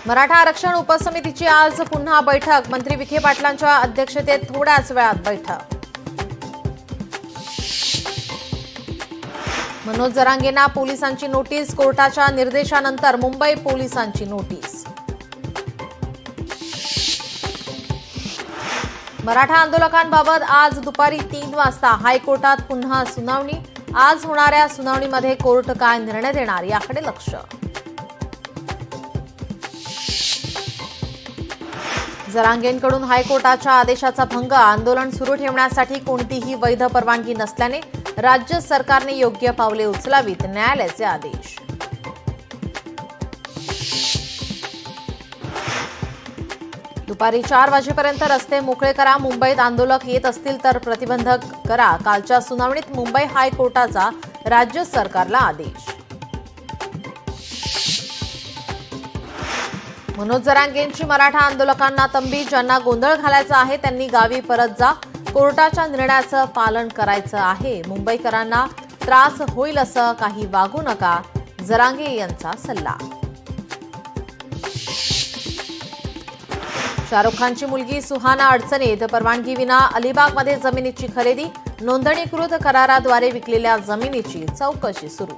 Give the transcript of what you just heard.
मराठा आरक्षण उपसमितीची आज पुन्हा बैठक। मंत्री विखे पाटलांच्या अध्यक्षतेत थोड्याच वेळात बैठक। मनोज जरांगेंना पोलिसांची नोटीस। कोर्टाच्या निर्देशानंतर मुंबई पोलिसांची नोटीस। मराठा आंदोलकांबाबत आज दुपारी 3 वाजता हायकोर्टात पुन्हा सुनावणी। आज होणाऱ्या सुनावणीमध्ये कोर्ट काय निर्णय देणार याकडे लक्ष। जरांगेंकडून हायकोर्टाच्या आदेशाचा भंग। आंदोलन सुरू ठेवण्यासाठी कोणतीही वैध परवानगी नसल्याने राज्य सरकारने योग्य पावले उचलावीत, न्यायालयाचे आदेश। दुपारी 4 वाजेपर्यंत रस्ते मोकळे करा। मुंबईत आंदोलक येत असतील तर प्रतिबंधक करा। कालच्या सुनावणीत मुंबई हायकोर्टाचा राज्य सरकारला आदेश। मनोज जरांगेंची मराठा आंदोलकांना तंबी। ज्यांना गोंधळ घालायचा आहे त्यांनी गावी परत जा। कोर्टाच्या निर्णयाचं पालन करायचं आहे। मुंबईकरांना त्रास होईल असं काही वागू नका, जरांगे यांचा सल्ला। शाहरुख खानची मुलगी सुहाना अडचणीत। परवानगीविना अलिबागमध्ये जमिनीची खरेदी। नोंदणीकृत कराराद्वारे विकलेल्या जमिनीची चौकशी सुरू।